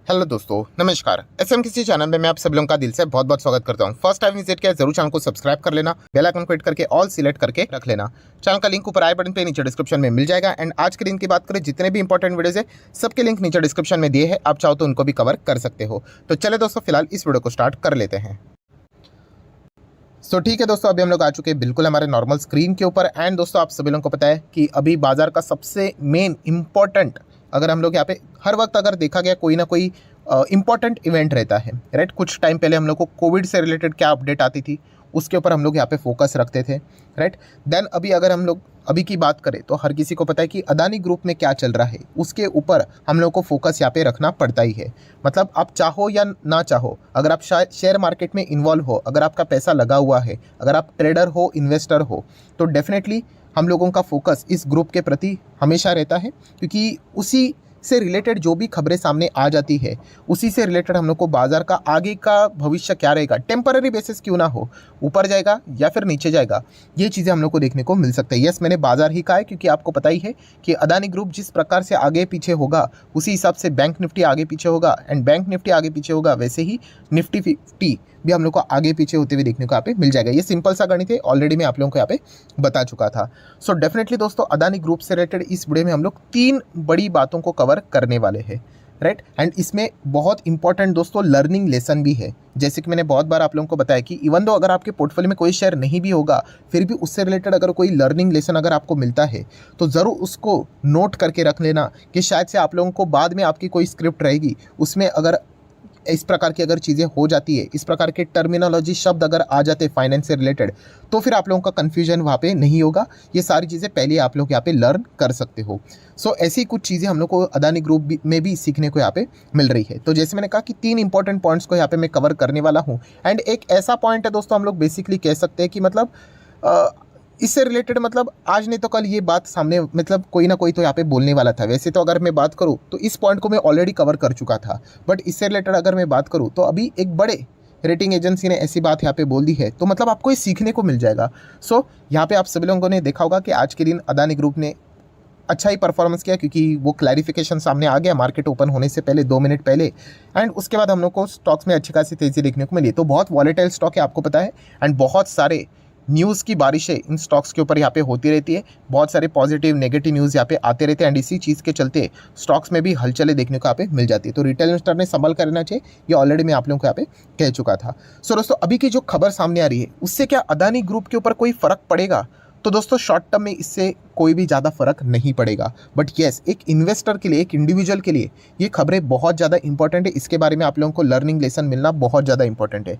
Hello दोस्तों, नमस्कार। SM किसी चैनल में मैं आप सब लोगों का दिल से बहुत बहुत स्वागत करता हूं। फर्स्ट टाइम विजिट किया जरूर चैनल को सब्सक्राइब कर लेना, बेल आइकन को हिट करके ऑल सिलेक्ट करके रख लेना। चैनल का लिंक ऊपर आई बटन पे नीचे डिस्क्रिप्शन में मिल जाएगा। एंड आज के दिन की बात करें, जितने भी इंपॉर्टेंट वीडियोज है सबके लिंक नीचे डिस्क्रिप्शन में दिए हैं, आप चाहो तो उनको भी कवर कर सकते हो। तो चले दोस्तों, फिलहाल इस वीडियो को स्टार्ट कर लेते हैं। ठीक है दोस्तों, अभी हम लोग आ चुके हैं बिल्कुल हमारे नॉर्मल स्क्रीन के ऊपर। एंड दोस्तों, आप सभी लोगों को पता है कि अभी बाजार का सबसे मेन इंपॉर्टेंट, अगर हम लोग यहाँ पे हर वक्त अगर देखा गया कोई ना कोई इंपॉर्टेंट इवेंट रहता है, राइट। कुछ टाइम पहले हम लोग को कोविड से रिलेटेड क्या अपडेट आती थी उसके ऊपर हम लोग यहाँ पे फोकस रखते थे, राइट। देन अभी अगर हम लोग अभी की बात करें तो हर किसी को पता है कि अदानी ग्रुप में क्या चल रहा है, उसके ऊपर हम लोग को फोकस यहाँ पे रखना पड़ता ही है। मतलब आप चाहो या ना चाहो, अगर आप शेयर मार्केट में इन्वॉल्व हो, अगर आपका पैसा लगा हुआ है, अगर आप ट्रेडर हो, इन्वेस्टर हो, तो डेफिनेटली हम लोगों का फोकस इस ग्रुप के प्रति हमेशा रहता है, क्योंकि उसी से रिलेटेड जो भी खबरें सामने आ जाती है, उसी से रिलेटेड हम लोग को बाजार का आगे का भविष्य क्या रहेगा, टेम्पररी बेसिस क्यों ना हो, ऊपर जाएगा या फिर नीचे जाएगा, ये चीज़ें हम लोग को देखने को मिल सकता है। यस, मैंने बाजार ही कहा है, क्योंकि आपको पता ही है कि अदानी ग्रुप जिस प्रकार से आगे पीछे होगा, उसी हिसाब से बैंक निफ्टी आगे पीछे होगा। एंड बैंक निफ्टी आगे पीछे होगा, वैसे ही निफ्टी 50 भी हम लोग को आगे पीछे होते हुए देखने को यहाँ पे मिल जाएगा। ये सिंपल सा गणित है, ऑलरेडी मैं आप लोगों को यहाँ पे बता चुका था। सो डेफिनेटली दोस्तों, अदानी ग्रुप से रिलेटेड इस वीडियो में हम लोग 3 बड़ी बातों को कवर करने वाले हैं, राइट। एंड इसमें बहुत इंपॉर्टेंट दोस्तों लर्निंग लेसन भी है। जैसे कि मैंने बहुत बार आप लोगों को बताया कि इवन दो अगर आपके पोर्टफोलियो में कोई शेयर नहीं भी होगा, फिर भी उससे रिलेटेड अगर कोई लर्निंग लेसन अगर आपको मिलता है तो ज़रूर उसको नोट करके रख लेना, कि शायद से आप लोगों को बाद में आपकी कोई स्क्रिप्ट रहेगी, उसमें अगर इस प्रकार की अगर चीज़ें हो जाती है, इस प्रकार के टर्मिनोलॉजी शब्द अगर आ जाते हैं फाइनेंस से रिलेटेड, तो फिर आप लोगों का कन्फ्यूजन वहाँ पे नहीं होगा। ये सारी चीज़ें पहले आप लोग यहाँ पे लर्न कर सकते हो। ऐसी कुछ चीज़ें हम लोग को अदानी ग्रुप में भी सीखने को यहाँ पे मिल रही है। तो जैसे मैंने कहा कि 3 इंपॉर्टेंट पॉइंट्स को यहाँ पे मैं कवर करने वाला हूँ। एंड एक ऐसा पॉइंट है दोस्तों, हम लोग बेसिकली कह सकते हैं कि मतलब इससे रिलेटेड मतलब आज नहीं तो कल ये बात सामने, मतलब कोई ना कोई तो यहाँ पे बोलने वाला था। वैसे तो अगर मैं बात करूँ तो इस पॉइंट को मैं ऑलरेडी कवर कर चुका था, बट इससे रिलेटेड अगर मैं बात करूँ तो अभी एक बड़े रेटिंग एजेंसी ने ऐसी बात यहाँ पे बोल दी है, तो मतलब आपको ये सीखने को मिल जाएगा। यहाँ पे आप सभी लोगों ने देखा होगा कि आज के दिन अदानी ग्रुप ने अच्छा ही परफॉर्मेंस किया, क्योंकि वो क्लैरिफिकेशन सामने आ गया मार्केट ओपन होने से पहले 2 मिनट पहले। एंड उसके बाद हम लोग को स्टॉक्स में अच्छी खासी तेज़ी देखने को मिली। तो बहुत वॉलेटाइल स्टॉक है, आपको पता है। एंड बहुत सारे न्यूज़ की बारिशें इन स्टॉक्स के ऊपर यहाँ पे होती रहती है, बहुत सारे पॉजिटिव नेगेटिव न्यूज़ यहाँ पे आते रहते हैं। एंड इसी चीज़ के चलते स्टॉक्स में भी हलचलें देखने को यहाँ पे मिल जाती है। तो रिटेल इन्वेस्टर ने संभल कर रहना चाहिए, ये ऑलरेडी मैं आप लोगों को यहाँ पे कह चुका था। दोस्तों, अभी की जो खबर सामने आ रही है, उससे क्या अदानी ग्रुप के ऊपर कोई फ़र्क पड़ेगा? तो दोस्तों, शॉर्ट टर्म में इससे कोई भी ज़्यादा फर्क नहीं पड़ेगा, बट येस, एक इन्वेस्टर के लिए, एक इंडिविजुअल के लिए ये खबरें बहुत ज़्यादा इंपॉर्टेंट है। इसके बारे में आप लोगों को लर्निंग लेसन मिलना बहुत ज़्यादा इंपॉर्टेंट है।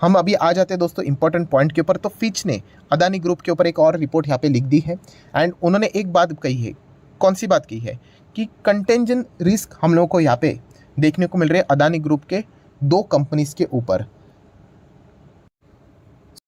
हम अभी आ जाते हैं दोस्तों इंपॉर्टेंट पॉइंट के ऊपर। तो फिच ने अदानी ग्रुप के ऊपर एक और रिपोर्ट यहाँ पे लिख दी है। एंड उन्होंने एक बात कही है, कौन सी बात कही है, कि कंटेंजेंट रिस्क हम लोगों को यहाँ पे देखने को मिल रहे हैं अदानी ग्रुप के 2 कंपनीज के ऊपर।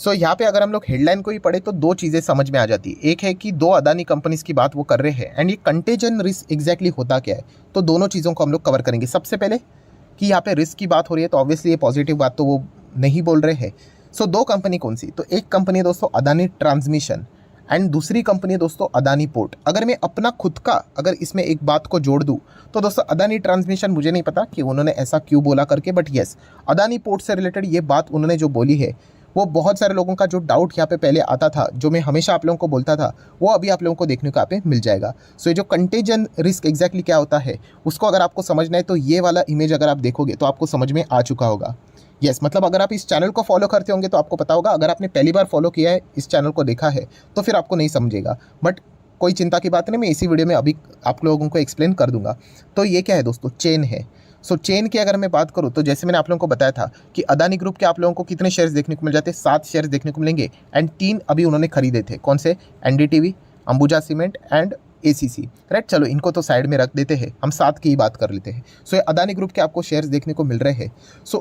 यहाँ पे अगर हम लोग हेडलाइन को ही पढ़े तो 2 चीज़ें समझ में आ जाती है। एक है कि 2 अदानी कंपनीज की बात वो कर रहे हैं, एंड ये कंटेंजेंट रिस्क एग्जैक्टली होता क्या है, तो दोनों चीज़ों को हम लोग कवर करेंगे। सबसे पहले कि यहाँ पे रिस्क की बात हो रही है, तो ऑब्वियसली ये पॉजिटिव बात तो वो नहीं बोल रहे हैं। 2 कंपनी कौन सी, तो एक कंपनी है दोस्तों अदानी ट्रांसमिशन, एंड दूसरी कंपनी है दोस्तों अदानी पोर्ट। अगर मैं अपना खुद का अगर इसमें एक बात को जोड़ दूं तो दोस्तों अदानी ट्रांसमिशन, मुझे नहीं पता कि उन्होंने ऐसा क्यों बोला करके, बट येस, अदानी पोर्ट से रिलेटेड ये बात उन्होंने जो बोली है, वो बहुत सारे लोगों का जो डाउट यहाँ पे पहले आता था, जो मैं हमेशा आप लोगों को बोलता था, वो अभी आप लोगों को देखने को यहाँ पे मिल जाएगा। ये जो कंटेंजेंट रिस्क एग्जैक्टली क्या होता है, उसको अगर आपको समझना है तो ये वाला इमेज अगर आप देखोगे तो आपको समझ में आ चुका होगा। यस, मतलब अगर आप इस चैनल को फॉलो करते होंगे तो आपको पता होगा। अगर आपने पहली बार फॉलो किया है, इस चैनल को देखा है, तो फिर आपको नहीं समझेगा, बट कोई चिंता की बात नहीं, मैं इसी वीडियो में अभी आप लोगों को एक्सप्लेन कर दूंगा। तो ये क्या है दोस्तों, चेन है। चेन की अगर मैं बात करूँ तो जैसे मैंने आप लोगों को बताया था कि अदानी ग्रुप के आप लोगों को कितने शेयर्स देखने को मिल जाते हैं, 7 शेयर्स देखने को मिलेंगे। एंड 3 अभी उन्होंने खरीदे थे, कौन से, NDTV, Ambuja cement and ACC, right. चलो इनको तो साइड में रख देते हैं, हम 7 की ही बात कर लेते हैं। ये अदानी ग्रुप के आपको शेयर्स देखने को मिल रहे हैं।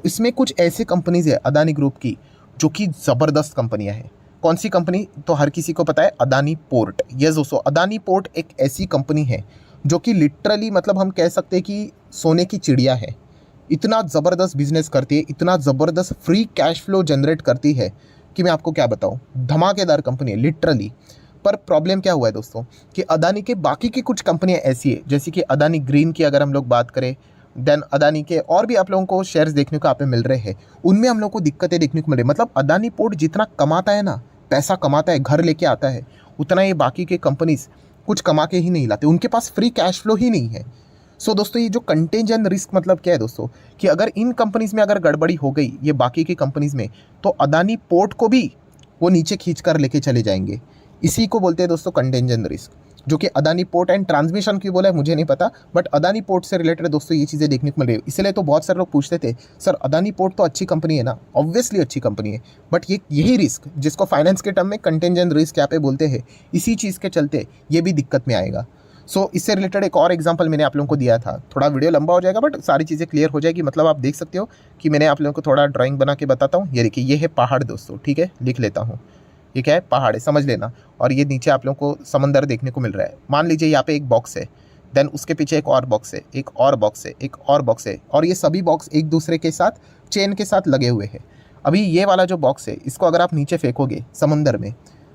इसमें कुछ ऐसे कंपनीज है अदानी ग्रुप की जो कि ज़बरदस्त कंपनियाँ हैं। कौन सी कंपनी, तो हर किसी को पता है, अदानी पोर्ट। यस दोस्तों, अदानी पोर्ट एक ऐसी कंपनी है जो कि लिटरली मतलब हम कह सकते हैं कि सोने की चिड़िया है। इतना ज़बरदस्त बिजनेस करती है, इतना ज़बरदस्त फ्री कैश फ्लो जनरेट करती है कि मैं आपको क्या बताऊं, धमाकेदार कंपनी है लिटरली। पर प्रॉब्लम क्या हुआ है दोस्तों कि अदानी के बाकी की कुछ कंपनियां ऐसी है, जैसे कि अदानी ग्रीन की अगर हम लोग बात करें, देन अदानी के और भी आप लोगों को शेयर्स देखने को यहाँ पे मिल रहे हैं, उनमें हम लोग को दिक्कतें देखने को मिल रही है। मतलब अदानी पोर्ट जितना कमाता है ना, पैसा कमाता है, घर लेके आता है, उतना ये बाकी के कंपनीज कुछ कमा के ही नहीं लाते, उनके पास फ्री कैश फ्लो ही नहीं है। सो दोस्तों ये जो कंटेंजेंट रिस्क मतलब क्या है दोस्तों, कि अगर इन कंपनीज में अगर गड़बड़ी हो गई ये बाकी की कंपनीज में, तो अदानी पोर्ट को भी वो नीचे खींच कर लेके चले जाएंगे। इसी को बोलते हैं दोस्तों कंटेंजेंट रिस्क, जो कि अदानी पोर्ट एंड ट्रांसमिशन क्यों बोला है मुझे नहीं पता, बट अदानी पोर्ट से रिलेटेड दोस्तों ये चीज़ें देखने को मिल रही है। इसलिए तो बहुत सारे लोग पूछते थे सर अदानी पोर्ट तो अच्छी कंपनी है ना, ऑब्वियसली अच्छी कंपनी है, बट ये यही रिस्क जिसको फाइनेंस के टर्म में कंटेंजेंट रिस्क यहाँ पे बोलते हैं, इसी चीज़ के चलते ये भी दिक्कत में आएगा। सो इससे रिलेटेड एक और एग्जांपल मैंने आप लोगों को दिया था, थोड़ा वीडियो लंबा हो जाएगा बट सारी चीज़ें क्लियर हो जाएगी। मतलब आप देख सकते हो कि मैंने आप लोगों को थोड़ा ड्राइंग बना के बताता हूँ। ये देखिए ये है पहाड़ दोस्तों, ठीक है, लिख लेता हूँ, ये क्या है, पहाड़ है, समझ लेना। और ये नीचे आप लोगों को समंदर देखने को मिल रहा है। मान लीजिए यहाँ पे एक बॉक्स है, देन उसके पीछे एक और बॉक्स है, एक और बॉक्स है, एक और बॉक्स है, और ये सभी बॉक्स एक दूसरे के साथ चेन के साथ लगे हुए हैं। अभी ये वाला जो बॉक्स है इसको अगर आप नीचे फेंकोगे समंदर में,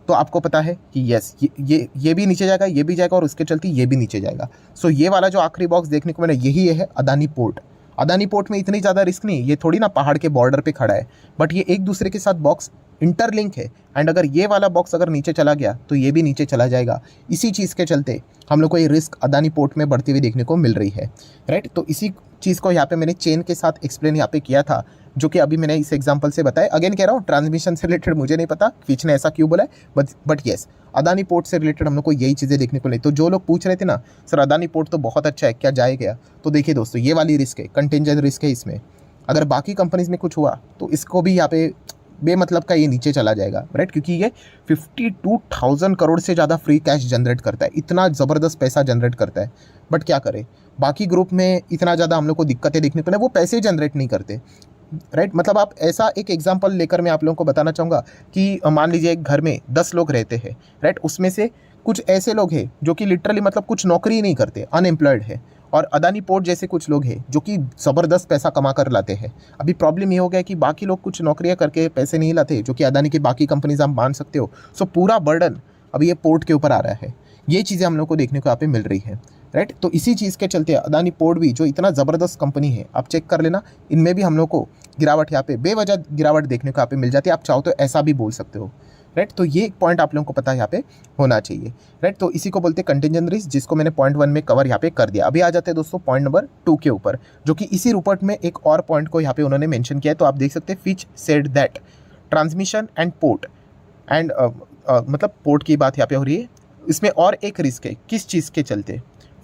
तो आपको पता है कि यस ये भी नीचे जाएगा, ये भी जाएगा, और उसके चलते ये भी नीचे जाएगा। सो ये वाला जो आखिरी बॉक्स देखने को मिला यही है अदानी पोर्ट। अदानी पोर्ट में इतनी ज़्यादा रिस्क नहीं, ये थोड़ी ना पहाड़ के बॉर्डर पे खड़ा है, बट ये एक दूसरे के साथ बॉक्स इंटरलिंक है। एंड अगर ये वाला बॉक्स अगर नीचे चला गया तो ये भी नीचे चला जाएगा। इसी चीज़ के चलते हम लोग को ये रिस्क अदानी पोर्ट में बढ़ती हुई देखने को मिल रही है, राइट। तो इसी चीज़ को यहाँ पे मैंने चेन के साथ एक्सप्लेन यहाँ पे किया था, जो कि अभी मैंने इस एग्जांपल से बताया। अगेन कह रहा हूँ ट्रांसमिशन से रिलेटेड मुझे नहीं पता फिच ने ऐसा क्यों बोला है, बट येस अदानी पोर्ट से रिलेटेड हम लोग को यही चीज़ें देखने को मिली। तो जो लोग पूछ रहे थे ना सर अदानी पोर्ट तो बहुत अच्छा है, क्या जाएगा, तो देखिए दोस्तों ये वाली रिस्क है, कंटेंजेंट रिस्क है इसमें। अगर बाकी कंपनीज में कुछ हुआ तो इसको भी यहाँ पे बेमतलब का ये नीचे चला जाएगा, राइट, क्योंकि ये 52,000 करोड़ से ज़्यादा फ्री कैश जनरेट करता है, इतना ज़बरदस्त पैसा जनरेट करता है। बट क्या करें, बाकी ग्रुप में इतना ज़्यादा हम लोग को दिक्कतें देखने को मिले, वो पैसे जनरेट नहीं करते, राइट। मतलब आप ऐसा एक एग्जांपल लेकर मैं आप लोगों को बताना चाहूँगा कि मान लीजिए एक घर में 10 लोग रहते हैं, राइट, उसमें से कुछ ऐसे लोग हैं जो कि लिटरली मतलब कुछ नौकरी ही नहीं करते, अनएम्प्लॉयड है, और अदानी पोर्ट जैसे कुछ लोग हैं जो कि ज़बरदस्त पैसा कमा कर लाते हैं। अभी प्रॉब्लम ये हो गया कि बाकी लोग कुछ नौकरियां करके पैसे नहीं लाते, जो कि अदानी की बाकी कंपनीज आप मान सकते हो। सो पूरा बर्डन अभी ये पोर्ट के ऊपर आ रहा है। ये चीज़ें हम लोग को देखने को यहाँ पे मिल रही है, राइट। तो इसी चीज़ के चलते अदानी पोर्ट भी जो इतना ज़बरदस्त कंपनी है, आप चेक कर लेना, इनमें भी हम लोग को गिरावट यहाँ पे बेवजह गिरावट देखने को यहाँ पे मिल जाती है। आप चाहो तो ऐसा भी बोल सकते हो, राइट। तो ये एक पॉइंट आप लोगों को पता यहाँ पे होना चाहिए, राइट। तो इसी को बोलते हैं कंटेंजेंट रिस्क, जिसको मैंने पॉइंट 1 में कवर यहाँ पे कर दिया। अभी आ जाते हैं दोस्तों पॉइंट नंबर 2 के ऊपर, जो कि इसी रिपोर्ट में एक और पॉइंट को यहाँ पे उन्होंने मेंशन किया है। तो आप देख सकते हैं Fitch said that transmission and port and मतलब पोर्ट की बात यहाँ पे हो रही है। इसमें और एक रिस्क है, किस चीज़ के चलते,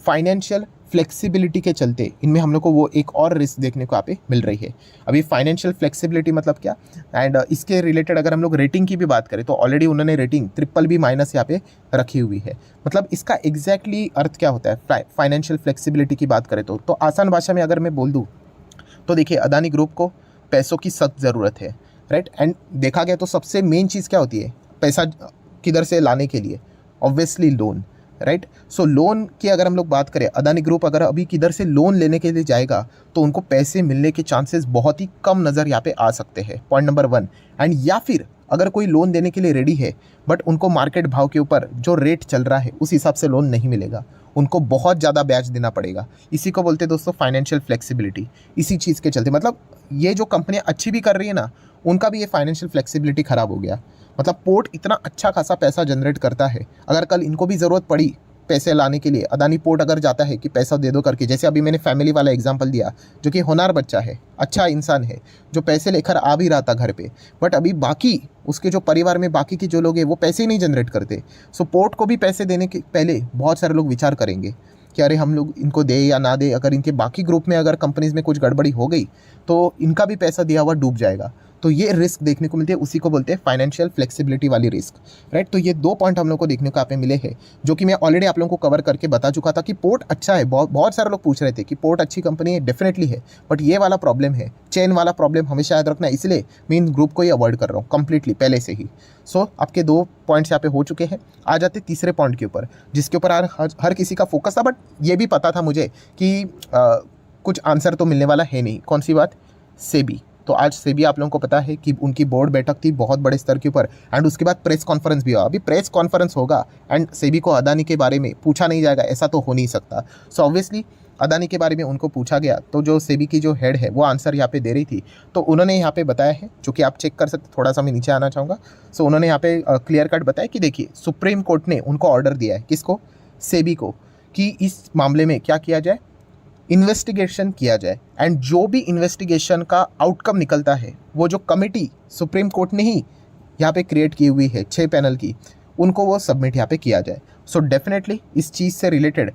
फाइनेंशियल फ्लेक्सिबिलिटी के चलते इनमें हम लोग को वो एक और रिस्क देखने को यहाँ पे मिल रही है। अभी फाइनेंशियल फ्लेक्सिबिलिटी मतलब क्या, एंड इसके रिलेटेड अगर हम लोग रेटिंग की भी बात करें तो ऑलरेडी उन्होंने रेटिंग BBB- यहाँ पे रखी हुई है। मतलब इसका एग्जैक्टली अर्थ क्या होता है फाइनेंशियल फ्लेक्सिबिलिटी की बात करें तो आसान भाषा में अगर मैं बोल दूँ तो देखिए अदानी ग्रुप को पैसों की सख्त ज़रूरत है, राइट। एंड देखा गया तो सबसे मेन चीज़ क्या होती है पैसा किधर से लाने के लिए, ऑब्वियसली लोन, राइट। सो लोन की अगर हम लोग बात करें, अदानी ग्रुप अगर अभी किधर से लोन लेने के लिए जाएगा तो उनको पैसे मिलने के चांसेस बहुत ही कम नज़र यहाँ पे आ सकते हैं, पॉइंट नंबर 1। एंड या फिर अगर कोई लोन देने के लिए रेडी है बट उनको मार्केट भाव के ऊपर जो रेट चल रहा है उस हिसाब से लोन नहीं मिलेगा, उनको बहुत ज़्यादा ब्याज देना पड़ेगा। इसी को बोलते हैं दोस्तों फाइनेंशियल फ्लेक्सिबिलिटी। इसी चीज़ के चलते मतलब ये जो कंपनियाँ अच्छी भी कर रही है ना, उनका भी ये फाइनेंशियल फ्लेक्सिबिलिटी ख़राब हो गया। मतलब पोर्ट इतना अच्छा खासा पैसा जनरेट करता है, अगर कल इनको भी ज़रूरत पड़ी पैसे लाने के लिए, अदानी पोर्ट अगर जाता है कि पैसा दे दो करके, जैसे अभी मैंने फैमिली वाला एग्जांपल दिया, जो कि होनहार बच्चा है, अच्छा इंसान है, जो पैसे लेकर आ भी रहा था घर पे, बट अभी बाकी उसके जो परिवार में बाकी के जो लोग हैं वो पैसे ही नहीं जनरेट करते। सो पोर्ट को भी पैसे देने के पहले बहुत सारे लोग विचार करेंगे कि अरे हम लोग इनको दे या ना दे, अगर इनके बाकी ग्रुप में अगर कंपनीज में कुछ गड़बड़ी हो गई तो इनका भी पैसा दिया हुआ डूब जाएगा। तो ये रिस्क देखने को मिलती है, उसी को बोलते हैं फाइनेंशियल फ्लेक्सिबिलिटी वाली रिस्क, राइट। तो ये 2 पॉइंट हम लोग को देखने को यहाँ पे मिले हैं, जो कि मैं ऑलरेडी आप लोगों को कवर करके बता चुका था कि पोर्ट अच्छा है। बहुत सारे लोग पूछ रहे थे कि पोर्ट अच्छी कंपनी है, डेफिनेटली है, बट ये वाला प्रॉब्लम है, चेन वाला प्रॉब्लम हमेशा याद रखना है, इसलिए मैं इन ग्रुप को ही अवॉइड कर रहा हूँ कंप्लीटली पहले से ही। सो आपके 2 पॉइंट्स यहाँ पे हो चुके हैं। आ जाते तीसरे पॉइंट के ऊपर, जिसके ऊपर हर किसी का फोकस था, बट ये भी पता था मुझे कि कुछ आंसर तो मिलने वाला है नहीं। कौन सी बात, सेबी। तो आज सेबी आप लोगों को पता है कि उनकी बोर्ड बैठक थी बहुत बड़े स्तर के ऊपर, एंड उसके बाद प्रेस कॉन्फ्रेंस भी हुआ। अभी प्रेस कॉन्फ्रेंस होगा एंड सेबी को अदानी के बारे में पूछा नहीं जाएगा, ऐसा तो हो नहीं सकता। सो ऑब्वियसली अदानी के बारे में उनको पूछा गया तो जो सेबी की जो हेड है वो आंसर यहाँ पे दे रही थी, तो उन्होंने यहाँ पे बताया है, जो कि आप चेक कर सकते, थोड़ा सा मैं नीचे आना चाहूँगा। सो उन्होंने यहाँ पे क्लियर कट बताया कि देखिए सुप्रीम कोर्ट ने उनको ऑर्डर दिया है, किसको, सेबी को, कि इस मामले में क्या किया जाए, इन्वेस्टिगेशन किया जाए, एंड जो भी इन्वेस्टिगेशन का आउटकम निकलता है वो जो कमेटी सुप्रीम कोर्ट ने ही यहाँ पे क्रिएट की हुई है 6 पैनल की, उनको वो सबमिट यहाँ पे किया जाए। सो डेफिनेटली इस चीज़ से रिलेटेड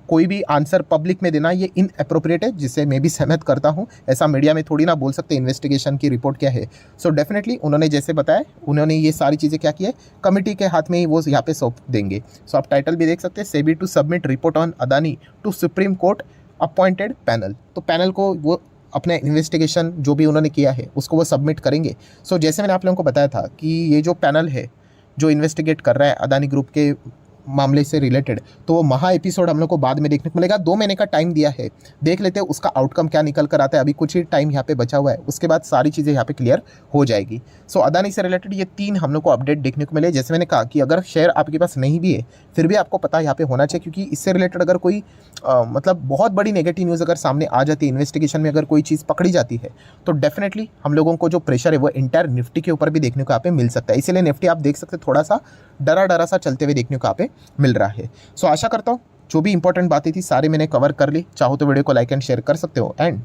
कोई भी आंसर पब्लिक में देना ये इनअप्रोप्रिएट है, जिससे मैं भी सहमत करता हूँ। ऐसा मीडिया में थोड़ी ना बोल सकते इन्वेस्टिगेशन की रिपोर्ट क्या है। सो डेफिनेटली उन्होंने जैसे बताया, उन्होंने ये सारी चीज़ें क्या की है, कमेटी के हाथ में ही वो यहाँ पे सौंप देंगे। सो आप टाइटल भी देख सकते हैं, SEBI to submit report on Adani to supreme court appointed panel. तो पैनल को वो अपने इन्वेस्टिगेशन जो भी उन्होंने किया है उसको वो सबमिट करेंगे। सो जैसे मैंने आप लोगों को बताया था कि ये जो पैनल है जो इन्वेस्टिगेट कर रहा है अदानी ग्रुप के मामले से रिलेटेड, तो वो महा एपिसोड हम लोग को बाद में देखने को मिलेगा। 2 महीने का टाइम दिया है, देख लेते हैं उसका आउटकम क्या निकल कर आता है। अभी कुछ ही टाइम यहाँ पे बचा हुआ है, उसके बाद सारी चीज़ें यहाँ पे क्लियर हो जाएगी। सो अदानी से रिलेटेड ये 3 हम लोग को अपडेट देखने को मिले। जैसे मैंने कहा कि अगर शेयर आपके पास नहीं भी है फिर भी आपको पता यहाँ पे होना चाहिए, क्योंकि इससे रिलेटेड अगर कोई मतलब बहुत बड़ी नेगेटिव न्यूज़ अगर सामने आ जाती है, इन्वेस्टिगेशन में अगर कोई चीज़ पकड़ी जाती है, तो डेफिनेटली हम लोगों को जो प्रेशर है वो इंटायर निफ्टी के ऊपर भी देखने को यहाँ पे मिल सकता है। इसीलिए निफ्टी आप देख सकते थोड़ा सा डरा सा चलते हुए देखने को यहाँ पे मिल रहा है। सो आशा करता हूँ जो भी इंपॉर्टेंट बातें थी सारे मैंने कवर कर ली। चाहो तो वीडियो को लाइक एंड शेयर कर सकते हो। एंड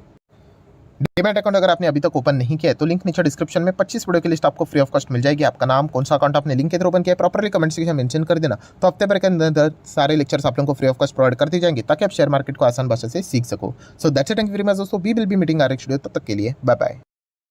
डीमैट अकाउंट अगर आपने अभी तक ओपन नहीं किया है तो लिंक नीचे डिस्क्रिप्शन में 25 वीडियो की लिस्ट आपको फ्री ऑफ कॉस्ट मिल जाएगी। आपका नाम, कौन सा अकाउंट आपने लिंक के थ्रू ओपन किया है, प्रॉपर्ली कमेंट सेक्शन में मेंशन कर देना। तो हफ्ते भर के अंदर सारे लेक्चर्स आप लोगों को फ्री ऑफ कॉस्ट प्रोवाइड करते जाएंगे ताकि आप शेयर मार्केट को आसान भाषा से सीख सको। So that's it, thank you very much दोस्तों। We will be meeting our next video. तब तक के लिए बाय बाय।